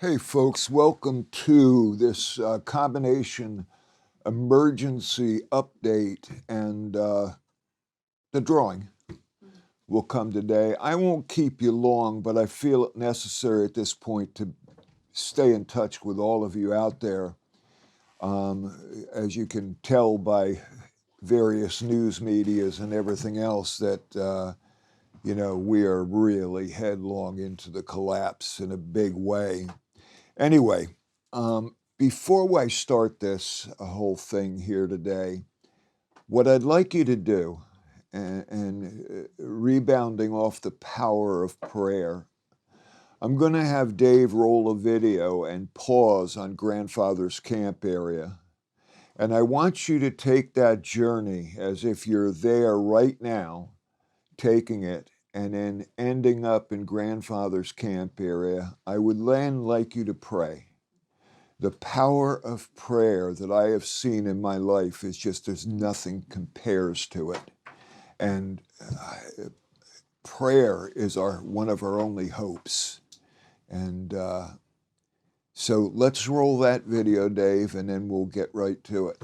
Hey folks, welcome to this combination emergency update and the drawing will come today. I won't keep you long, but I feel it necessary at this point to stay in touch with all of you out there. As you can tell by various news medias and everything else that we are really headlong into the collapse in a big way. Anyway, before I start this whole thing here today, what I'd like you to do, and rebounding off the power of prayer, I'm going to have Dave roll a video and pause on Grandfather's Camp area. And I want you to take that journey as if you're there right now, taking it, and then ending up in Grandfather's Camp area. I would then like you to pray. The power of prayer that I have seen in my life is just there's nothing compares to it. And prayer is one of our only hopes. And so let's roll that video, Dave, and then we'll get right to it.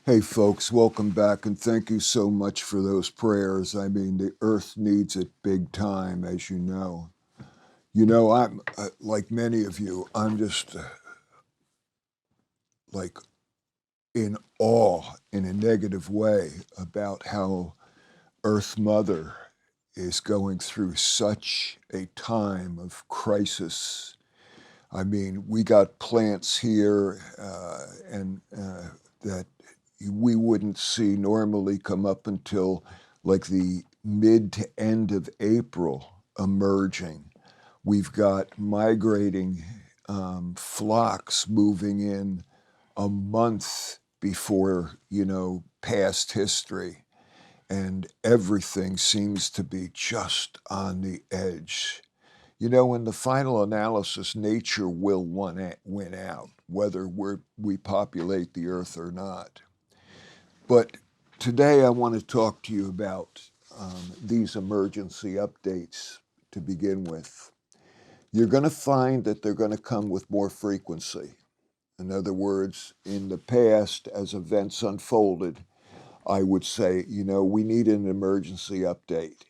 Hey folks, welcome back and thank you so much for those prayers. I mean, the earth needs it big time, as you know. You know, I'm like many of you, I'm just like in awe in a negative way about how Earth Mother is going through such a time of crisis. I mean, we got plants here and that we wouldn't see normally come up until like the mid to end of April emerging. We've got migrating flocks moving in a month before, past history. And everything seems to be just on the edge. You know, in the final analysis, nature will win out, whether we populate the earth or not. But today I want to talk to you about these emergency updates to begin with. You're going to find that they're going to come with more frequency. In other words, in the past, as events unfolded, I would say, we need an emergency update.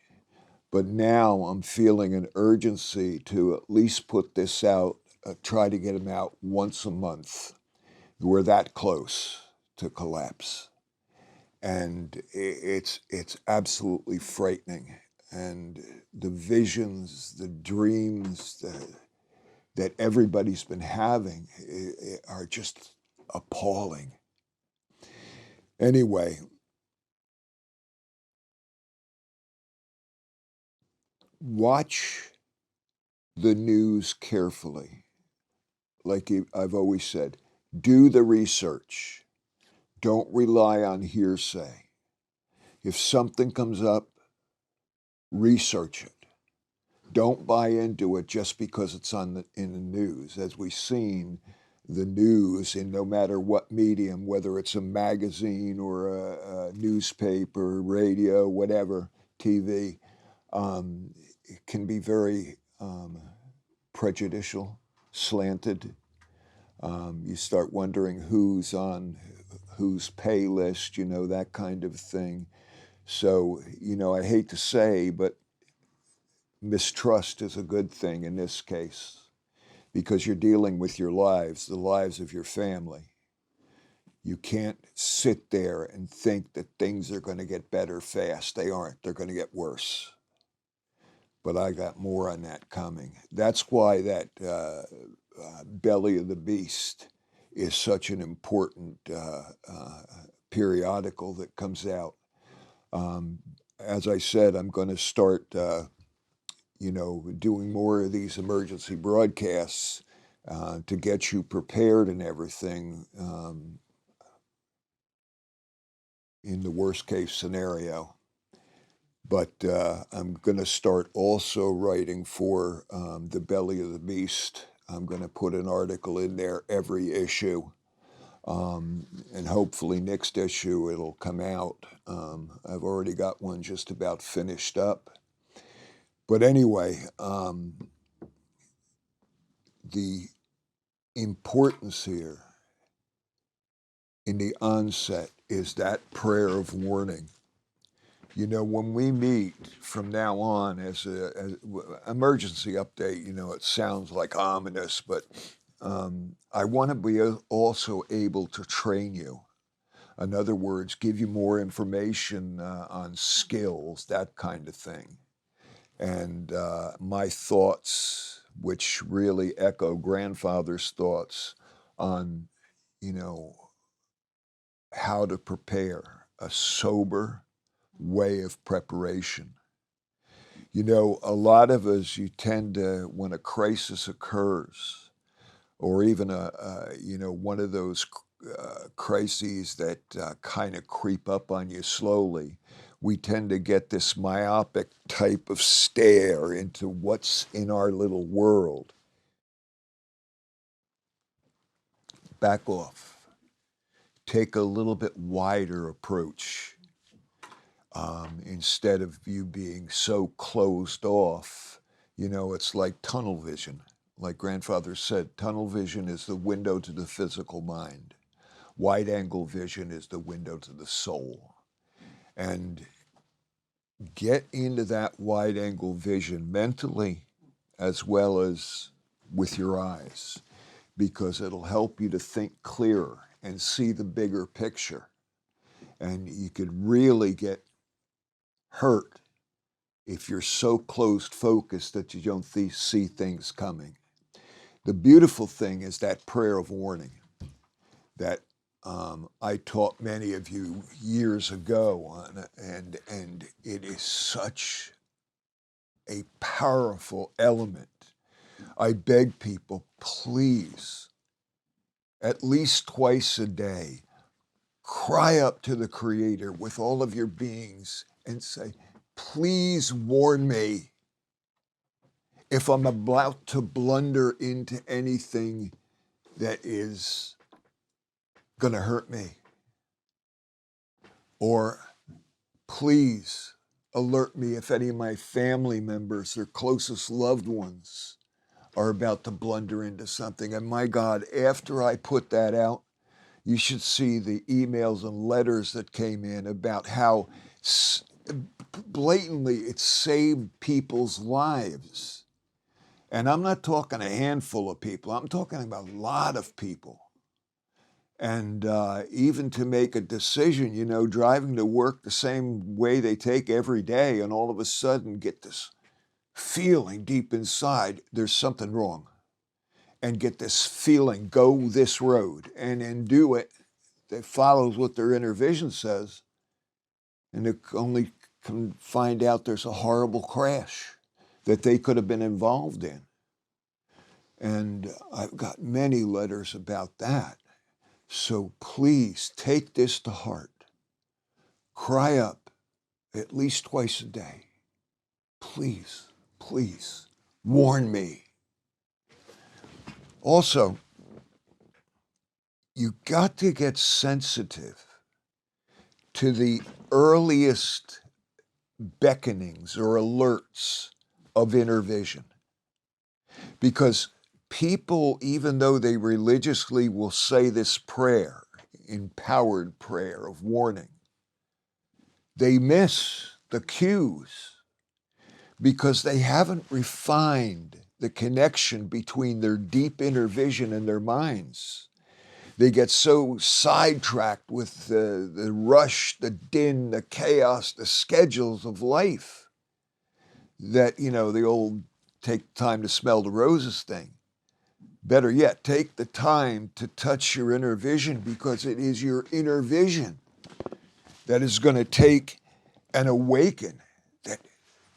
But now I'm feeling an urgency to at least put this out, try to get them out once a month. We're that close to collapse. And it's absolutely frightening. And the visions, the dreams that everybody's been having are just appalling. Anyway, watch the news carefully. Like I've always said, do the research. Don't rely on hearsay. If something comes up, research it. Don't buy into it just because it's in the news. As we've seen, the news, in no matter what medium, whether it's a magazine or a newspaper, radio, whatever, TV, it can be very prejudicial, slanted. You start wondering who's on whose pay list, that kind of thing. So, I hate to say, but mistrust is a good thing in this case because you're dealing with your lives, the lives of your family. You can't sit there and think that things are going to get better fast. They aren't. They're going to get worse. But I got more on that coming. That's why that Belly of the Beast is such an important periodical that comes out. As I said, I'm going to start, doing more of these emergency broadcasts to get you prepared and everything in the worst case scenario. But I'm going to start also writing for the Belly of the Beast. I'm going to put an article in there every issue. And hopefully next issue it'll come out. I've already got one just about finished up. But anyway, the importance here in the onset is that prayer of warning. When we meet from now on as an emergency update, it sounds like ominous, but I want to be also able to train you. In other words, give you more information on skills, that kind of thing. And my thoughts, which really echo grandfather's thoughts on, how to prepare a sober way of preparation. A lot of us, you tend to, when a crisis occurs, or even one of those crises that kind of creep up on you slowly, we tend to get this myopic type of stare into what's in our little world. Back off. Take a little bit wider approach. Instead of you being so closed off, it's like tunnel vision. Like grandfather said, tunnel vision is the window to the physical mind. Wide-angle vision is the window to the soul. And get into that wide-angle vision mentally as well as with your eyes, because it'll help you to think clearer and see the bigger picture. And you could really get hurt if you're so closed focused that you don't see things coming. The beautiful thing is that prayer of warning that I taught many of you years ago on, and it is such a powerful element. I beg people, please, at least twice a day, cry up to the Creator with all of your beings and say, please warn me if I'm about to blunder into anything that is going to hurt me. Or please alert me if any of my family members or closest loved ones are about to blunder into something. And my God, after I put that out, you should see the emails and letters that came in about how blatantly it saved people's lives. And I'm not talking a handful of people. I'm talking about a lot of people. And even to make a decision, you know, driving to work the same way they take every day, and all of a sudden get this feeling deep inside, there's something wrong. And get this feeling, go this road, and then do it. That follows what their inner vision says. And they only can find out there's a horrible crash that they could have been involved in. And I've got many letters about that. So please take this to heart. Cry up at least twice a day. Please, please, warn me. Also, you got to get sensitive to the earliest beckonings or alerts of inner vision. Because people, even though they religiously will say this prayer, empowered prayer of warning, they miss the cues because they haven't refined the connection between their deep inner vision and their minds. They get so sidetracked with the rush, the din, the chaos, the schedules of life that, you know, the old take time to smell the roses thing. Better yet, take the time to touch your inner vision, because it is your inner vision that is going to take and awaken that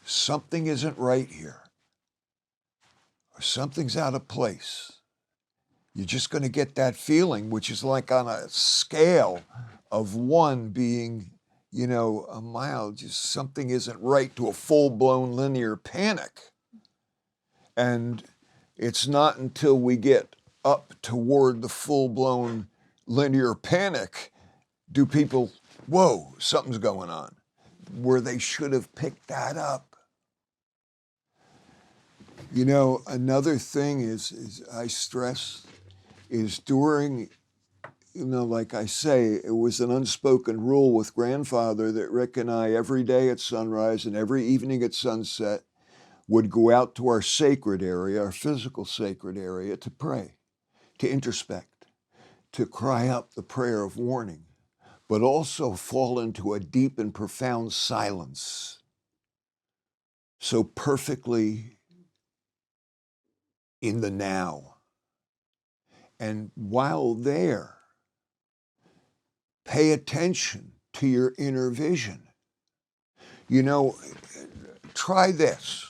something isn't right here, or something's out of place. You're just going to get that feeling, which is like on a scale of 1 being, you know, a mild, just something isn't right, to a full-blown linear panic. And it's not until we get up toward the full-blown linear panic do people, whoa, something's going on, where they should have picked that up. You know, another thing is I stress is during, you know, like I say, it was an unspoken rule with grandfather that Rick and I, every day at sunrise and every evening at sunset, would go out to our sacred area, our physical sacred area, to pray, to introspect, to cry up the prayer of warning, but also fall into a deep and profound silence. So perfectly in the now. And while there, pay attention to your inner vision. You know, try this.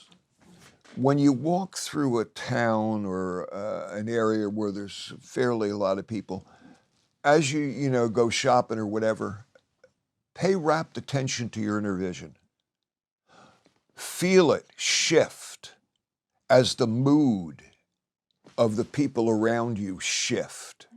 When you walk through a town or an area where there's fairly a lot of people, as you know, go shopping or whatever, pay rapt attention to your inner vision. Feel it shift as the mood of the people around you shift.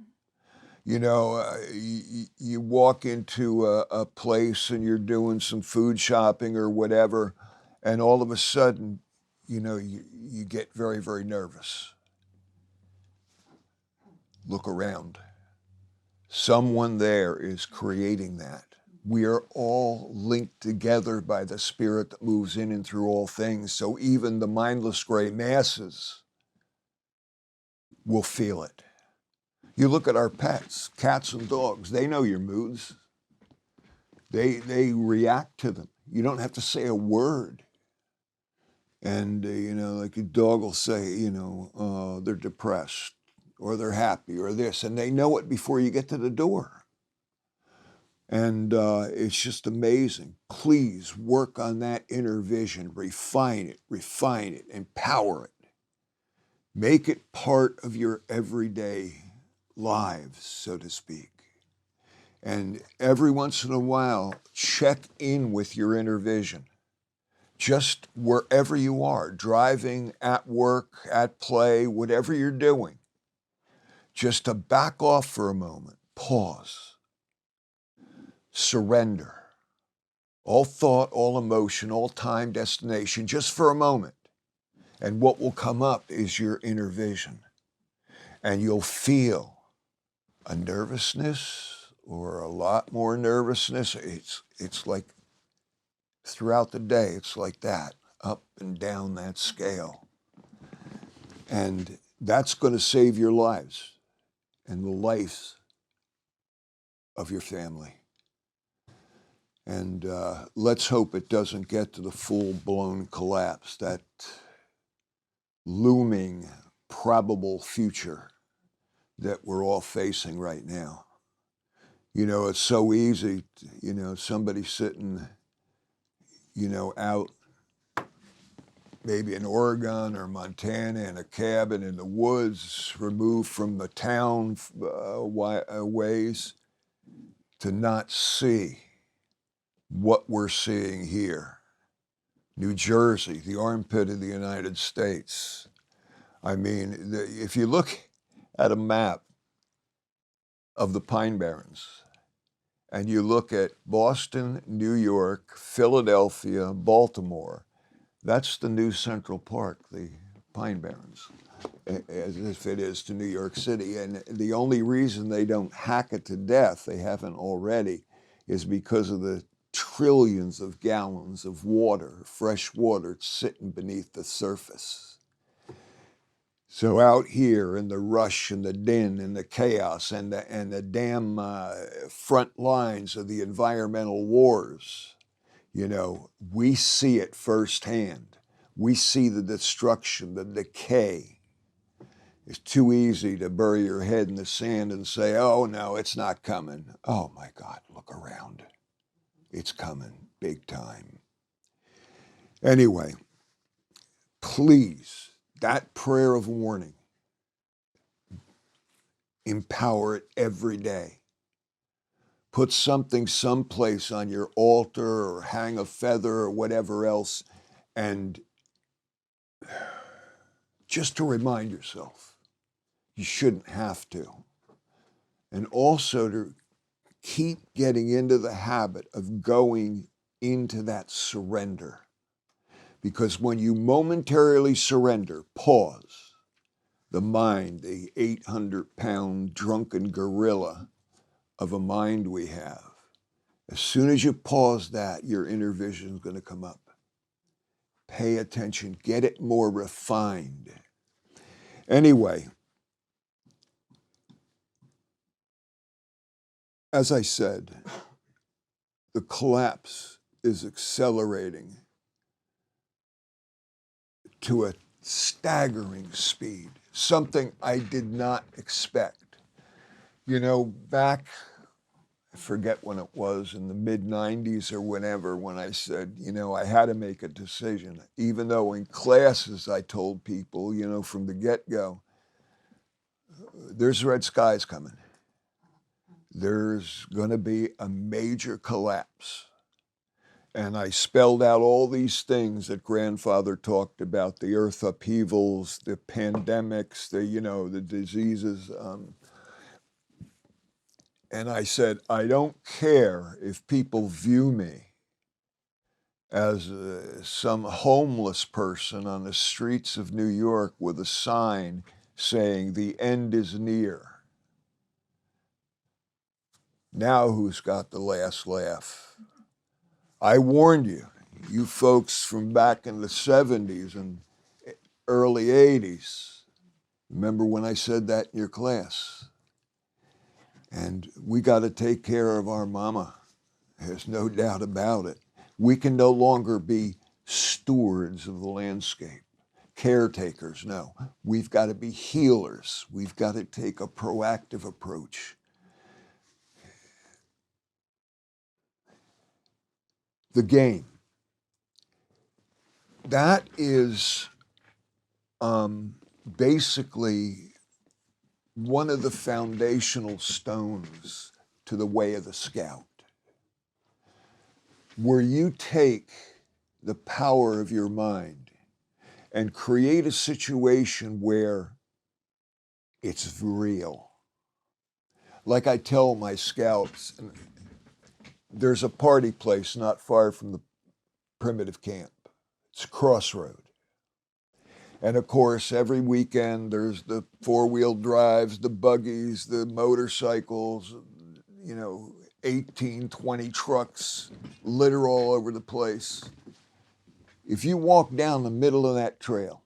You know, you walk into a place and you're doing some food shopping or whatever, and all of a sudden, you know, you get very, very nervous. Look around. Someone there is creating that. We are all linked together by the Spirit that moves in and through all things. So even the mindless gray masses will feel it. You look at our pets, cats and dogs, they know your moods. They react to them. You don't have to say a word. And, like a dog will say, they're depressed or they're happy or this, and they know it before you get to the door. And it's just amazing. Please work on that inner vision, refine it, empower it. Make it part of your everyday lives, so to speak. And every once in a while, check in with your inner vision. Just wherever you are, driving, at work, at play, whatever you're doing, just to back off for a moment, pause. Surrender. All thought, all emotion, all time, destination, just for a moment. And what will come up is your inner vision. And you'll feel a nervousness or a lot more nervousness. It's like throughout the day, it's like that, up and down that scale. And that's going to save your lives and the lives of your family. And let's hope it doesn't get to the full-blown collapse, that looming probable future that we're all facing right now. It's so easy, somebody sitting, out maybe in Oregon or Montana in a cabin in the woods, removed from the town ways, to not see what we're seeing here. New Jersey, the armpit of the United States. I mean, if you look at a map of the Pine Barrens and you look at Boston, New York, Philadelphia, Baltimore, that's the new Central Park, the Pine Barrens, as if it is to New York City. And the only reason they don't hack it to death, they haven't already, is because of the trillions of gallons of water, fresh water, sitting beneath the surface. So out here in the rush and the din and the chaos and the damn front lines of the environmental wars, we see it firsthand. We see the destruction, the decay. It's too easy to bury your head in the sand and say, oh no, it's not coming. Oh my God, look around. It's coming big time. Anyway, please, that prayer of warning, empower it every day. Put something someplace on your altar or hang a feather or whatever else, and just to remind yourself, you shouldn't have to. And also to keep getting into the habit of going into that surrender. Because when you momentarily surrender, pause, the mind, the 800-pound drunken gorilla of a mind we have, as soon as you pause that, your inner vision is going to come up. Pay attention, get it more refined. Anyway, as I said, the collapse is accelerating to a staggering speed, something I did not expect. Back, I forget when it was, in the mid-90s or whenever, when I said, I had to make a decision, even though in classes I told people, from the get-go, there's red skies coming. There's going to be a major collapse. And I spelled out all these things that grandfather talked about, the earth upheavals, the pandemics, the diseases. And I said, I don't care if people view me as some homeless person on the streets of New York with a sign saying the end is near. Now who's got the last laugh? I warned you, you folks from back in the 70s and early 80s. Remember when I said that in your class? And we got to take care of our mama. There's no doubt about it. We can no longer be stewards of the landscape, caretakers. No, we've got to be healers. We've got to take a proactive approach. The game. That is basically one of the foundational stones to the way of the scout, where you take the power of your mind and create a situation where it's real. Like I tell my scouts, there's a party place not far from the primitive camp. It's a crossroad. And of course, every weekend there's the four-wheel drives, the buggies, the motorcycles, 18, 20 trucks litter all over the place. If you walk down the middle of that trail,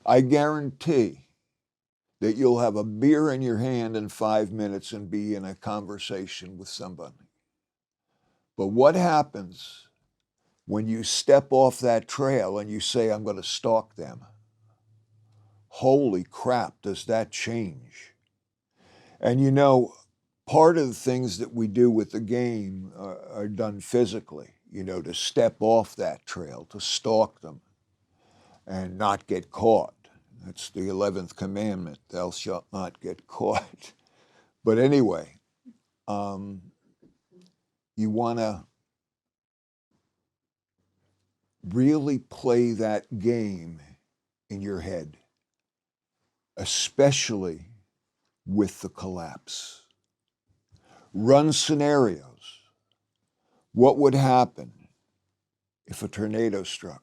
I guarantee that you'll have a beer in your hand in 5 minutes and be in a conversation with somebody. But what happens when you step off that trail and you say, I'm going to stalk them? Holy crap, does that change? And part of the things that we do with the game are done physically, to step off that trail, to stalk them and not get caught. That's the 11th commandment, thou shalt not get caught. But anyway, you want to really play that game in your head, especially with the collapse. Run scenarios. What would happen if a tornado struck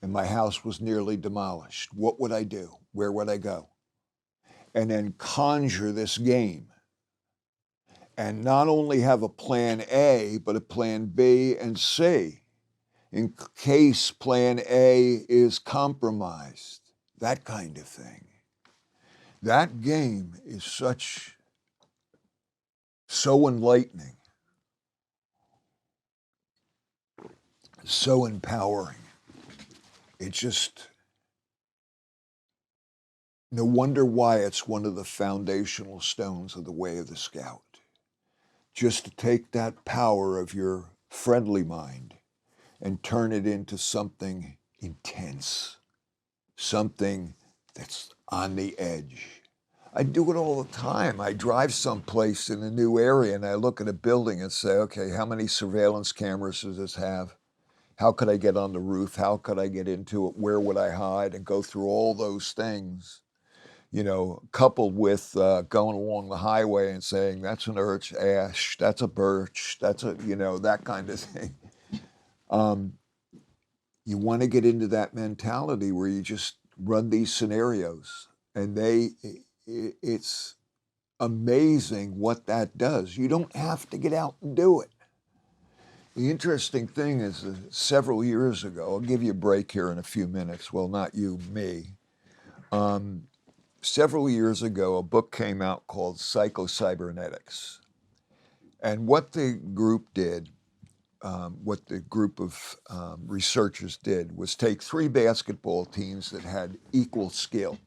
and my house was nearly demolished? What would I do? Where would I go? And then conjure this game. And not only have a plan A, but a plan B and C in case plan A is compromised. That kind of thing. That game is so enlightening, so empowering. It's just no wonder why it's one of the foundational stones of the way of the scout. Just to take that power of your friendly mind and turn it into something intense, something that's on the edge. I do it all the time. I drive someplace in a new area and I look at a building and say, okay, how many surveillance cameras does this have? How could I get on the roof? How could I get into it? Where would I hide? And go through all those things, coupled with going along the highway and saying, that's an ash, that's a birch, that's that kind of thing. You want to get into that mentality where you just run these scenarios and it's amazing what that does. You don't have to get out and do it. The interesting thing is several years ago, I'll give you a break here in a few minutes. Well, not you, me. Several years ago, a book came out called Psycho-Cybernetics. And what the group did, what the group of researchers did was take 3 basketball teams that had equal skill.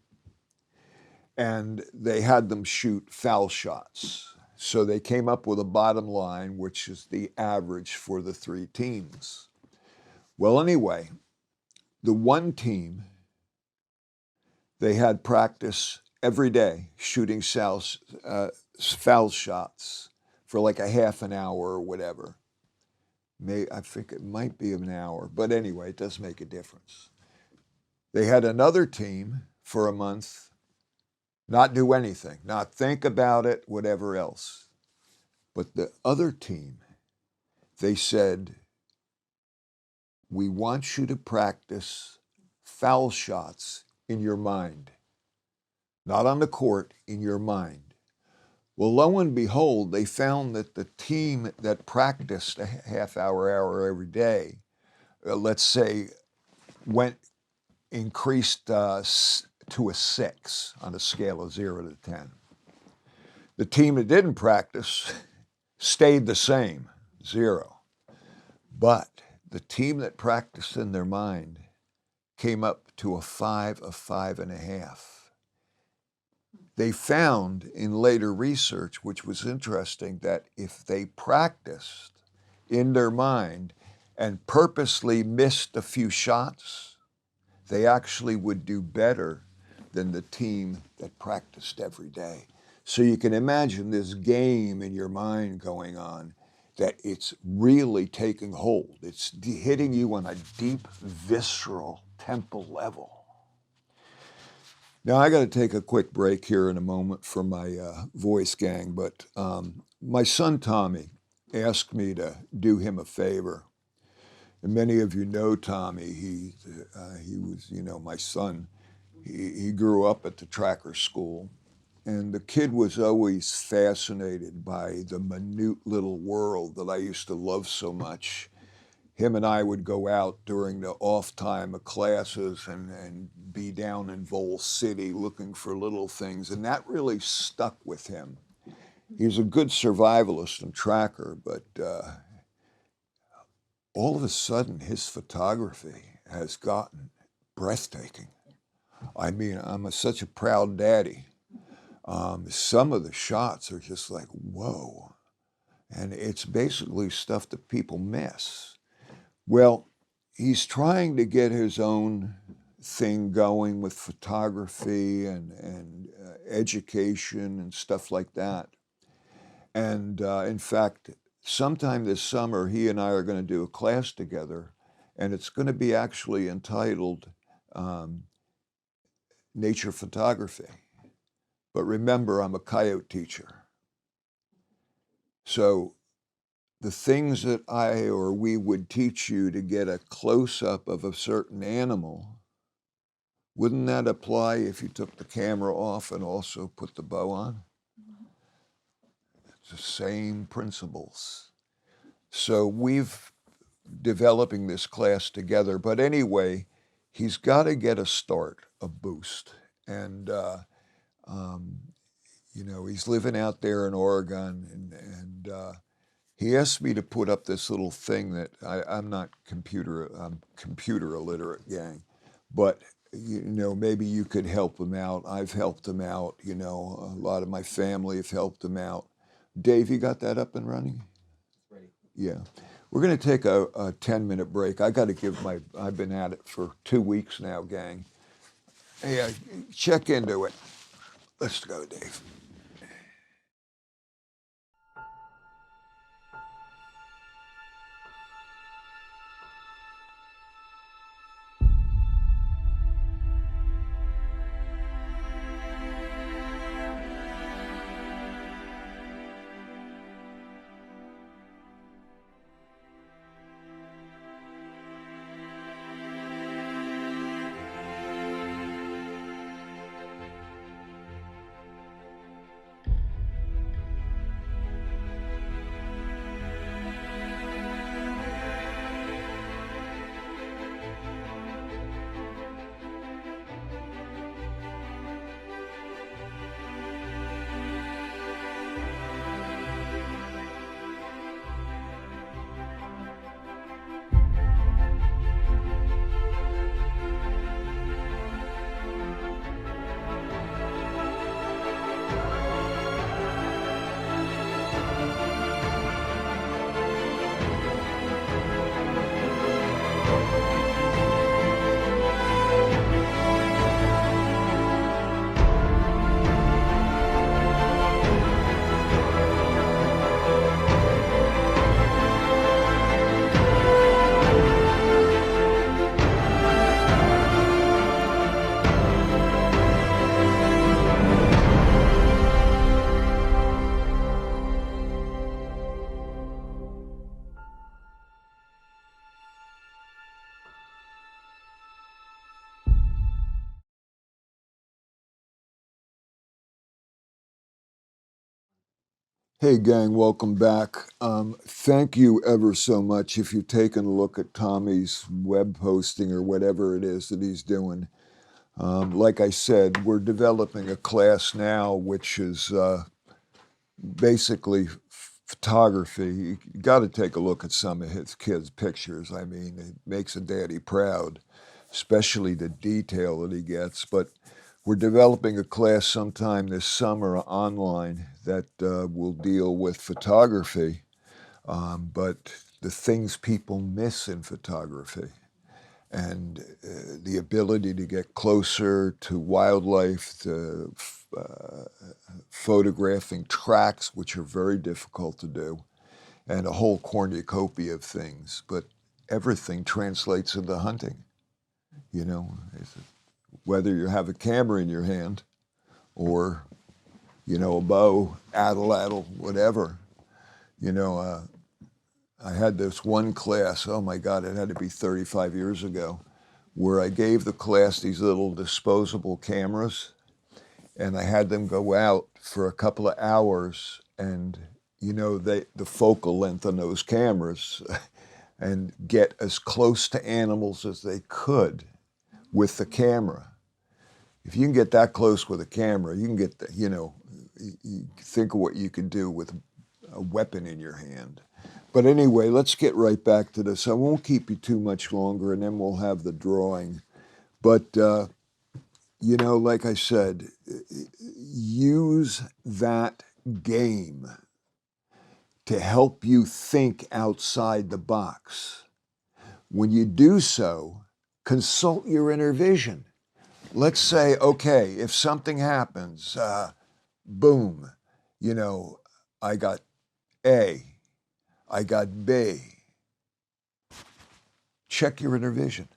And they had them shoot foul shots. So they came up with a bottom line, which is the average for the 3 teams. Well, anyway, the one team, they had practice every day shooting foul shots for like a half an hour or whatever. I think it might be an hour, but anyway, it does make a difference. They had another team for a month not do anything, not think about it, whatever else. But the other team, they said, we want you to practice foul shots in your mind. Not on the court, in your mind. Well, lo and behold, they found that the team that practiced a half hour every day, let's say, increased to a 6 on a scale of 0 to 10. The team that didn't practice stayed the same, 0. But the team that practiced in their mind came up to a 5, a 5.5. They found in later research, which was interesting, that if they practiced in their mind and purposely missed a few shots, they actually would do better than the team that practiced every day. So you can imagine this game in your mind going on, that it's really taking hold. It's hitting you on a deep, visceral, temple level. Now, I got to take a quick break here in a moment for my voice gang, but my son Tommy asked me to do him a favor. And many of you know Tommy. He was, my son. He grew up at the tracker school, and the kid was always fascinated by the minute little world that I used to love so much. Him and I would go out during the off time of classes and be down in Vol City looking for little things, and that really stuck with him. He's a good survivalist and tracker, but all of a sudden his photography has gotten breathtaking. I mean, I'm such a proud daddy. Some of the shots are just like, whoa. And it's basically stuff that people miss. Well, he's trying to get his own thing going with photography and education and stuff like that. And in fact, sometime this summer, he and I are going to do a class together, and it's going to be actually entitled Nature Photography. But remember, I'm a coyote teacher. So the things that I or we would teach you to get a close-up of a certain animal, wouldn't that apply if you took the camera off and also put the bow on? It's the same principles. So we've developing this class together. But anyway, he's got to get a start, a boost. And, he's living out there in Oregon, and he asked me to put up this little thing that I'm computer illiterate, gang, but maybe you could help him out. I've helped him out. A lot of my family have helped him out. Dave, you got that up and running? It's ready. Yeah. We're going to take a 10-minute break. I've been at it for 2 weeks now, gang. Hey, check into it. Let's go, Dave. Hey gang, welcome back. Thank you ever so much if you've taken a look at Tommy's web posting or whatever it is that he's doing. Like I said, we're developing a class now which is basically photography. You got to take a look at some of his kids' pictures. I mean, it makes a daddy proud, especially the detail that he gets. But we're developing a class sometime this summer online that will deal with photography, but the things people miss in photography and the ability to get closer to wildlife, to photographing tracks, which are very difficult to do, and a whole cornucopia of things. But everything translates into hunting, you know, whether you have a camera in your hand or, you know, a bow, addle, whatever. You know, I had this one class, oh my God, it had to be 35 years ago, where I gave the class these little disposable cameras and I had them go out for a couple of hours and, you know, the focal length on those cameras and get as close to animals as they could with the camera. If you can get that close with a camera, you can get, you know, you think of what you can do with a weapon in your hand. But anyway, let's get right back to this. I won't keep you too much longer, and then we'll have the drawing. But, you know, like I said, use that game to help you think outside the box. When you do so, consult your inner vision. Let's say, okay, if something happens, boom, you know, I got A, I got B. Check your inner vision.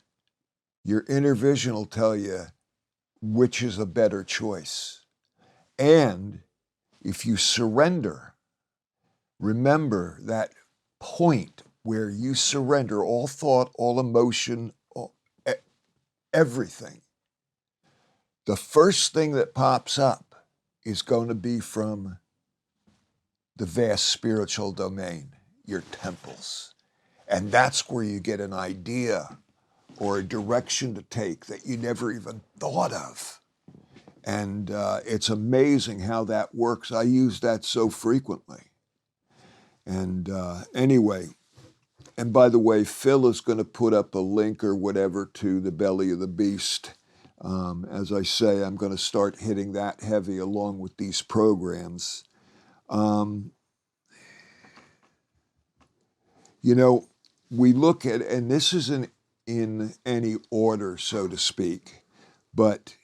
Your inner vision will tell you which is a better choice. And if you surrender, remember that point where you surrender all thought, all emotion, everything. The first thing that pops up is going to be from the vast spiritual domain, your temples. And that's where you get an idea or a direction to take that you never even thought of. And it's amazing how that works. I use that so frequently. And anyway, and by the way, Phil is going to put up a link or whatever to the Belly of the Beast. As I say, I'm going to start hitting that heavy along with these programs. You know, we look at, and this isn't in any order, so to speak, but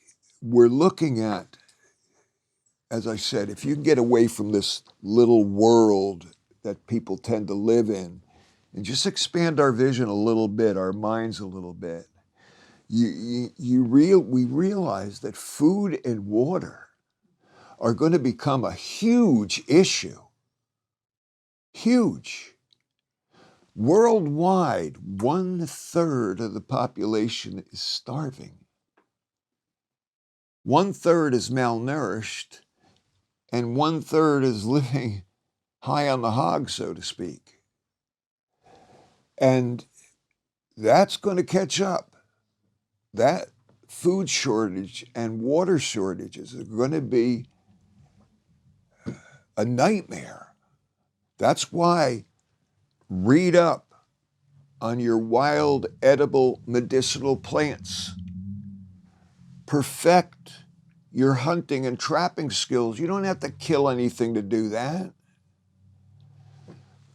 we're looking at, as I said, if you can get away from this little world that people tend to live in and just expand our vision a little bit, our minds a little bit, we realize that food and water are going to become a huge issue. Huge. Worldwide, 1/3 of the population is starving. 1/3 is malnourished, and 1/3 is living high on the hog, so to speak. And that's going to catch up. That food shortage and water shortages are going to be a nightmare. That's why read up on your wild, edible, medicinal plants. Perfect your hunting and trapping skills. You don't have to kill anything to do that.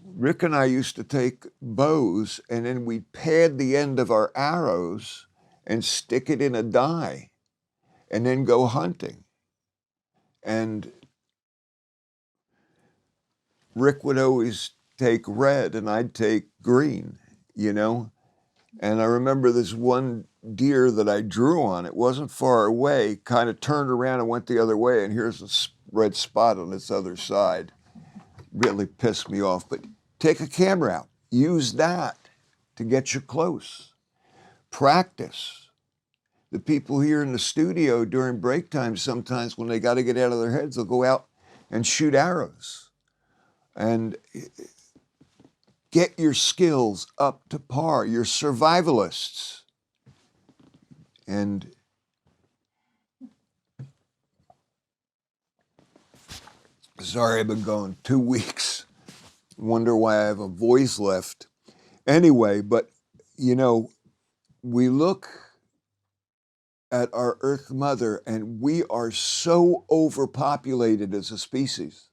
Rick and I used to take bows and then we'd pad the end of our arrows and stick it in a die and then go hunting. And Rick would always take red and I'd take green, you know? And I remember this one deer that I drew on, it wasn't far away, kind of turned around and went the other way, and here's a red spot on its other side. Really pissed me off. But take a camera out. Use that to get you close. Practice. The people here in the studio during break time, sometimes when they got to get out of their heads, they'll go out and shoot arrows. and get your skills up to par. You're survivalists. And sorry, I've been going 2 weeks. Wonder why I have a voice left. Anyway, but you know, we look at our Earth Mother and we are so overpopulated as a species.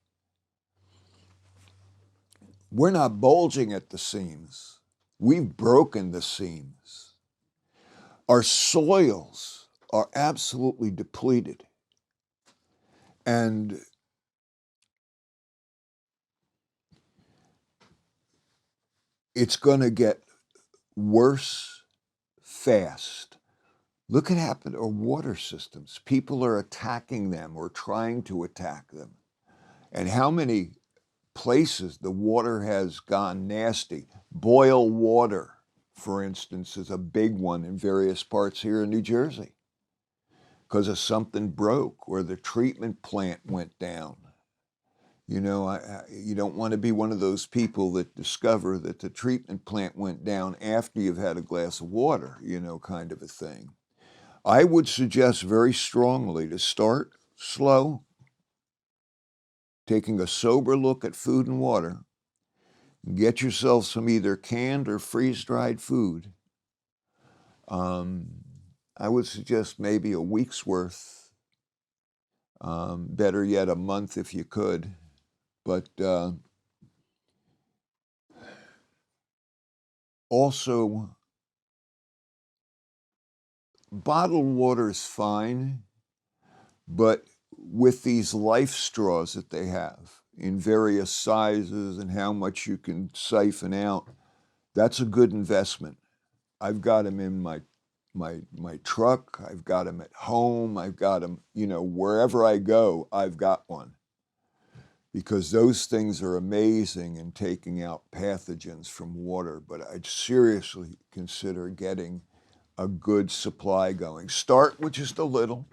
We're not bulging at the seams. We've broken the seams. Our soils are absolutely depleted. And it's going to get worse fast. Look what happened to our water systems. People are attacking them or trying to attack them. And how many places the water has gone nasty. Boil water, for instance, is a big one in various parts here in New Jersey because of something broke or the treatment plant went down. You know, you don't want to be one of those people that discover that the treatment plant went down after you've had a glass of water, you know, kind of a thing. I would suggest very strongly to start slow, taking a sober look at food and water. Get yourself some either canned or freeze-dried food. I would suggest maybe a week's worth. Better yet, a month if you could. But also, bottled water is fine, but with these life straws that they have in various sizes and how much you can siphon out, that's a good investment. I've got them in my truck, I've got them at home, I've got them, you know, wherever I go, I've got one. Because those things are amazing in taking out pathogens from water, but I'd seriously consider getting a good supply going. Start with just a little,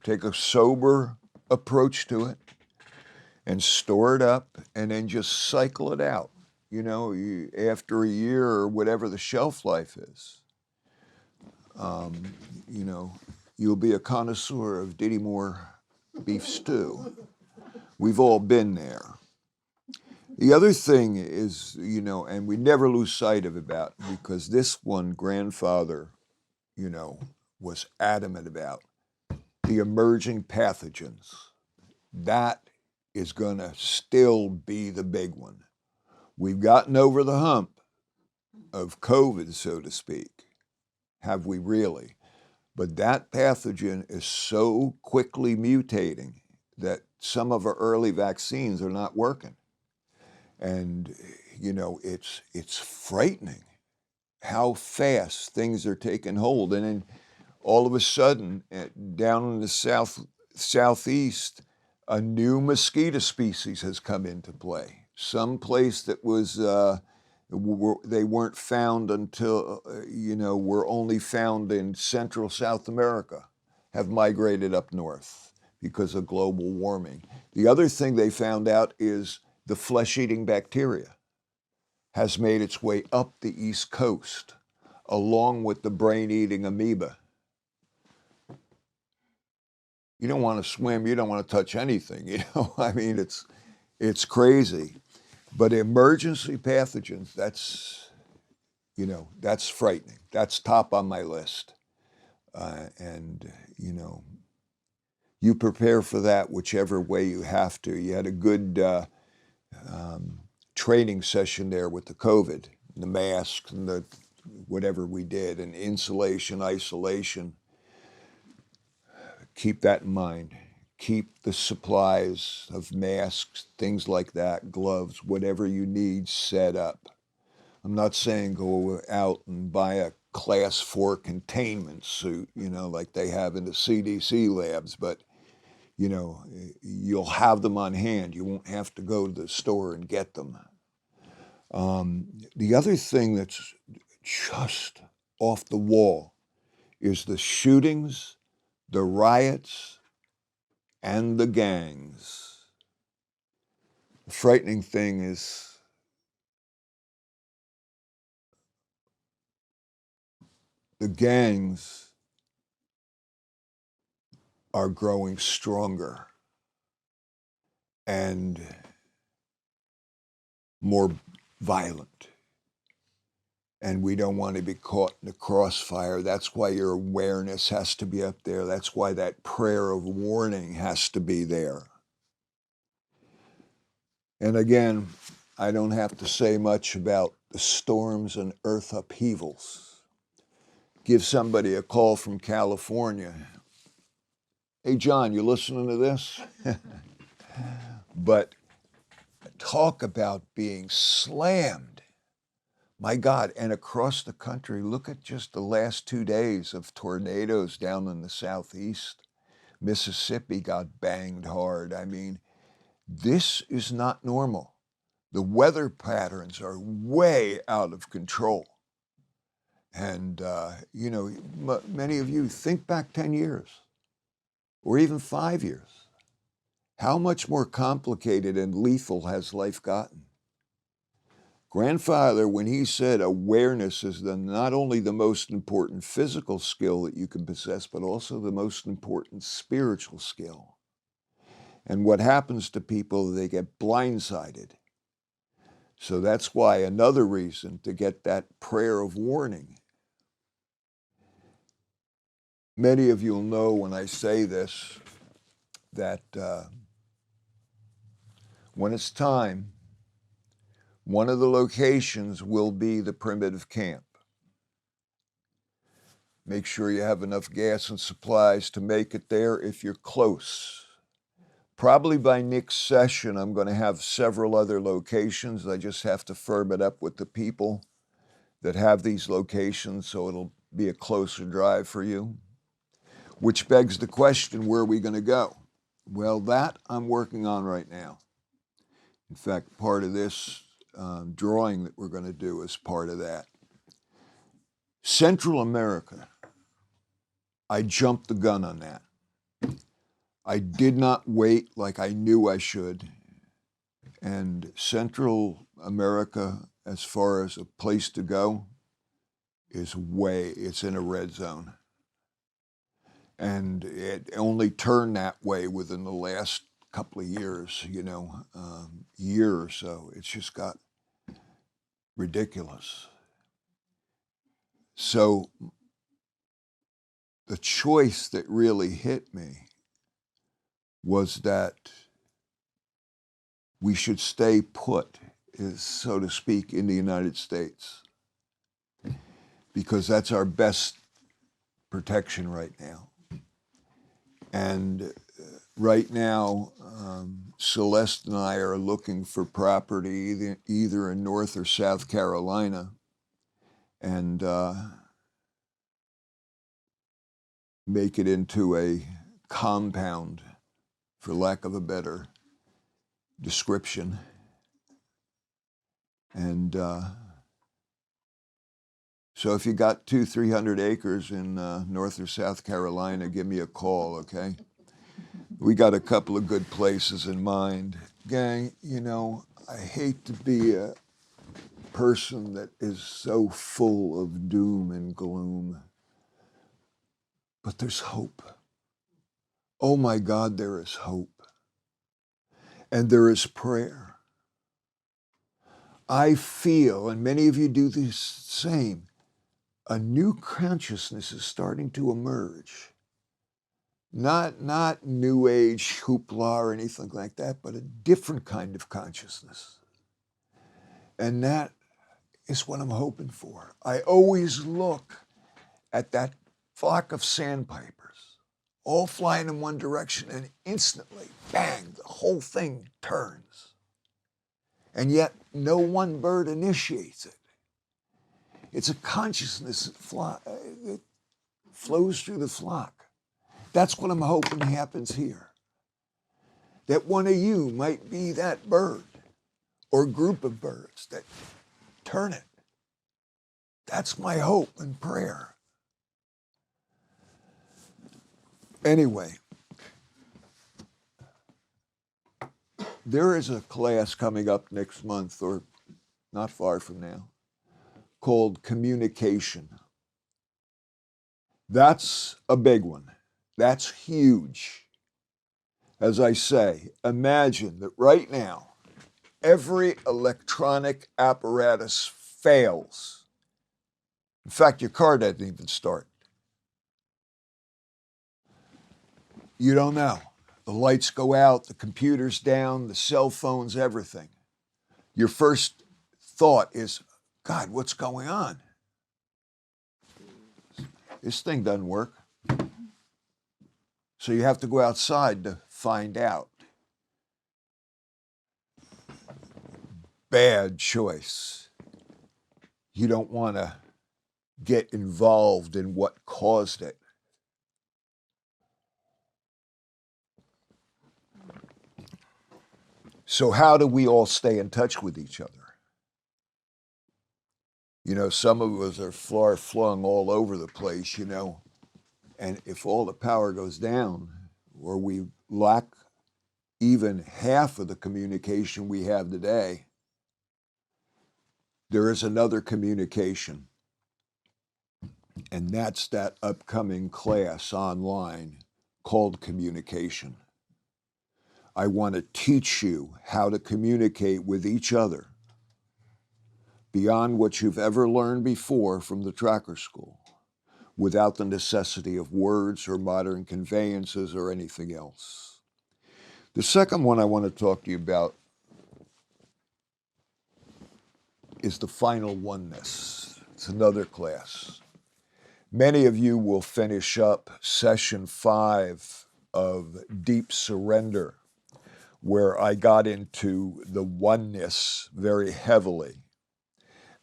take a sober approach to it, and store it up, and then just cycle it out. You know, after a year or whatever the shelf life is. You know, you'll be a connoisseur of Diddy Moore beef stew. We've all been there. The other thing is, you know, and we never lose sight of about, because this one grandfather, you know, was adamant about the emerging pathogens. That is going to still be the big one. We've gotten over the hump of COVID, so to speak. Have we really? But that pathogen is so quickly mutating that some of our early vaccines are not working. And, you know, it's frightening how fast things are taking hold. And then all of a sudden, down in the southeast, a new mosquito species has come into play. Some place that was, they weren't found until, you know, were only found in Central South America, have migrated up north because of global warming. The other thing they found out is the flesh-eating bacteria has made its way up the East Coast, along with the brain-eating amoeba. You don't want to swim, you don't want to touch anything, you know? I mean, it's crazy. But emergency pathogens, that's, you know, that's frightening. That's top on my list. And, you know, you prepare for that whichever way you have to. You had a good training session there with the COVID, the masks and the whatever we did, and insulation, isolation. Keep that in mind. Keep the supplies of masks, things like that, gloves, whatever you need set up. I'm not saying go out and buy a class 4 containment suit, you know, like they have in the CDC labs, but, you know, you'll have them on hand. You won't have to go to the store and get them. The other thing that's just off the wall is the shootings, the riots, and the gangs. The frightening thing is the gangs are growing stronger and more violent. And we don't want to be caught in the crossfire. That's why your awareness has to be up there. That's why that prayer of warning has to be there. And again, I don't have to say much about the storms and earth upheavals. Give somebody a call from California. Hey, John, you listening to this? But talk about being slammed. My God, and across the country, look at just the last 2 days of tornadoes down in the southeast. Mississippi got banged hard. I mean, this is not normal. The weather patterns are way out of control. And, many of you think back 10 years or even 5 years. How much more complicated and lethal has life gotten? Grandfather, when he said awareness is not only the most important physical skill that you can possess, but also the most important spiritual skill. And what happens to people, they get blindsided. So that's why another reason to get that prayer of warning. Many of you will know when I say this, that when it's time, one of the locations will be the primitive camp. Make sure you have enough gas and supplies to make it there if you're close. Probably by next session, I'm going to have several other locations. I just have to firm it up with the people that have these locations, so it'll be a closer drive for you. Which begs the question, where are we going to go? Well, that I'm working on right now. In fact, part of this drawing that we're going to do is part of that. Central America, I jumped the gun on that. I did not wait like I knew I should. And Central America, as far as a place to go, it's in a red zone. And it only turned that way within the last couple of years, year or so. It's just got ridiculous. So the choice that really hit me was that we should stay put, so to speak, in the United States, because that's our best protection right now. And right now, Celeste and I are looking for property either in North or South Carolina, and make it into a compound, for lack of a better description. And so if you got 200-300 acres in North or South Carolina, give me a call, okay? We got a couple of good places in mind. Gang, I hate to be a person that is so full of doom and gloom, but there's hope. Oh my God, there is hope. And there is prayer. I feel, and many of you do the same, a new consciousness is starting to emerge. Not new age hoopla or anything like that, but a different kind of consciousness. And that is what I'm hoping for. I always look at that flock of sandpipers, all flying in one direction, and instantly, bang, the whole thing turns. And yet, no one bird initiates it. It's a consciousness that flows through the flock. That's what I'm hoping happens here. That one of you might be that bird or group of birds that turn it. That's my hope and prayer. Anyway, There is a class coming up next month, or not far from now, called communication. That's a big one. That's huge. As I say, imagine that right now, every electronic apparatus fails. In fact, your car doesn't even start. You don't know. The lights go out, the computer's down, the cell phones, everything. Your first thought is, God, what's going on? This thing doesn't work. So you have to go outside to find out. Bad choice. You don't want to get involved in what caused it. So how do we all stay in touch with each other? You know, some of us are far-flung all over the place, you know, and if all the power goes down, or we lack even half of the communication we have today, there is another communication, and that's that upcoming class online called communication. I want to teach you how to communicate with each other beyond what you've ever learned before from the tracker school, without the necessity of words or modern conveyances or anything else. The second one I want to talk to you about is the Final Oneness. It's another class. Many of you will finish up session 5 of Deep Surrender, where I got into the oneness very heavily.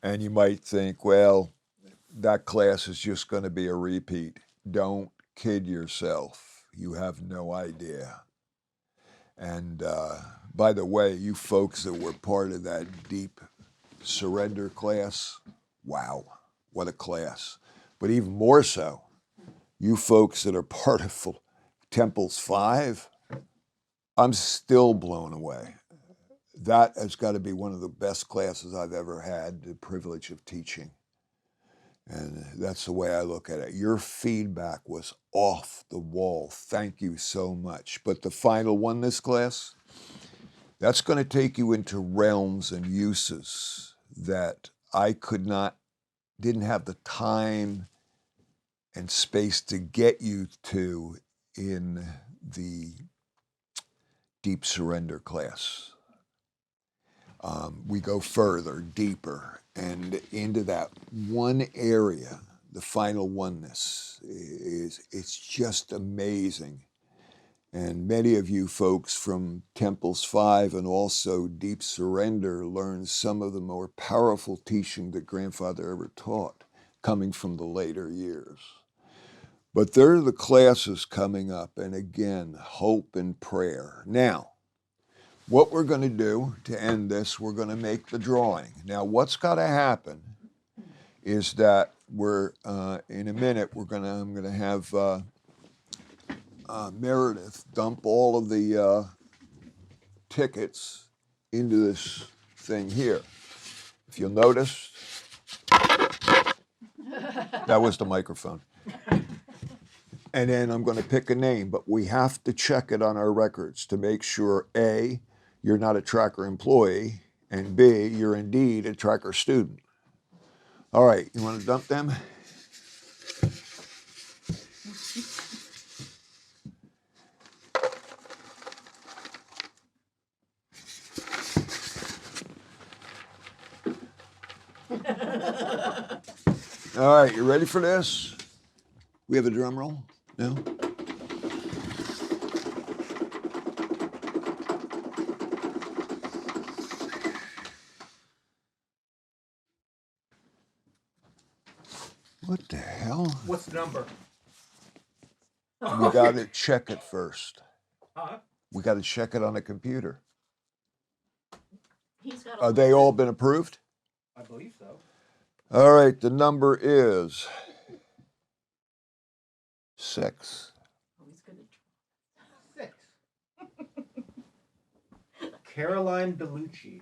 And you might think, well, that class is just going to be a repeat. Don't kid yourself. You have no idea. And by the way, you folks that were part of that Deep Surrender class, wow, what a class. But even more so, you folks that are part of Temples 5, I'm still blown away. That has got to be one of the best classes I've ever had the privilege of teaching. And that's the way I look at it. Your feedback was off the wall. Thank you so much. But the Final Oneness class, that's going to take you into realms and uses that I didn't have the time and space to get you to in the Deep Surrender class. We go further, deeper, and into that one area, the Final Oneness. It's just amazing. And many of you folks from Temples 5 and also Deep Surrender learned some of the more powerful teaching that Grandfather ever taught, coming from the later years. But there are the classes coming up, and again, hope and prayer. Now, what we're going to do to end this, we're going to make the drawing. Now, what's got to happen is that in a minute, I'm going to have Meredith dump all of the tickets into this thing here. If you'll notice, that was the microphone. And then I'm going to pick a name, but we have to check it on our records to make sure, A, you're not a tracker employee, and B, you're indeed a tracker student. All right, you want to dump them? All right, you ready for this? We have a drum roll? No? What the hell? What's the number? We got to check it first. Huh? We got to check it on a computer. He's got Are they all been approved? I believe so. All right, the number is 6. Oh, he's gonna 6. Caroline DeLucci.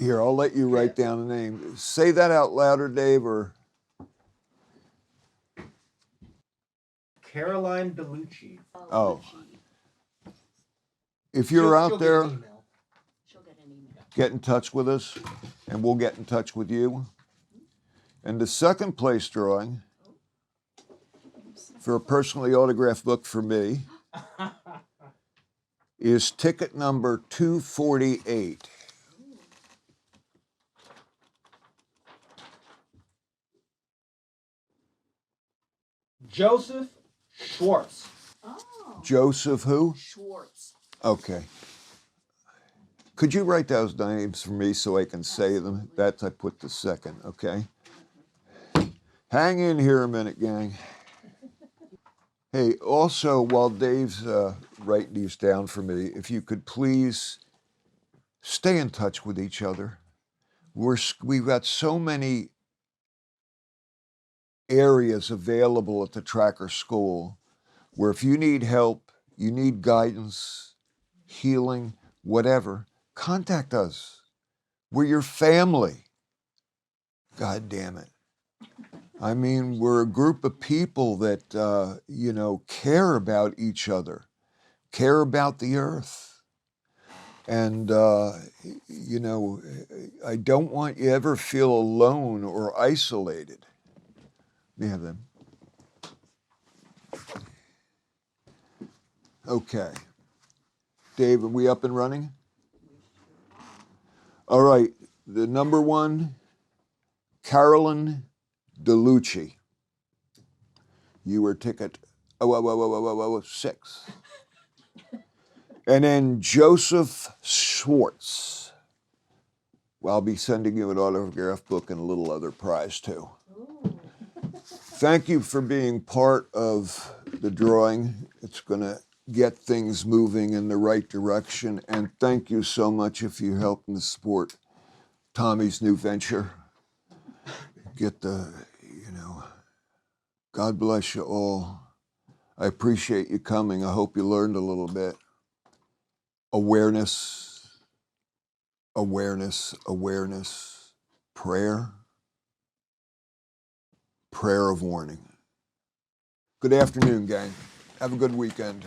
Here, I'll let you write down the name. Say that out louder, Dave, or Caroline DeLucci. oh. If you're out there, She'll get an email. get in touch with us, and we'll get in touch with you. And the second place drawing for a personally autographed book for me is ticket number 248. Joseph Schwartz. Oh. Joseph who? Schwartz. Okay. Could you write those names for me so I can say them? That's I put the second, okay? Hang in here a minute, gang. Hey, also, while Dave's writing these down for me, if you could please stay in touch with each other. We've got so many areas available at the Tracker School where if you need help, you need guidance, healing, whatever, contact us. We're your family. God damn it. I mean, we're a group of people that, care about each other, care about the earth. And, I don't want you to ever feel alone or isolated. We have them. Okay. Dave, are we up and running? All right. The number one, Carolyn DeLucci. You were ticket 6. And then Joseph Schwartz. Well, I'll be sending you an autograph book and a little other prize too. Ooh. Thank you for being part of the drawing. It's going to get things moving in the right direction. And thank you so much if you help and support Tommy's new venture. Get God bless you all. I appreciate you coming. I hope you learned a little bit. Awareness, awareness, awareness. Prayer, prayer of warning. Good afternoon, gang. Have a good weekend.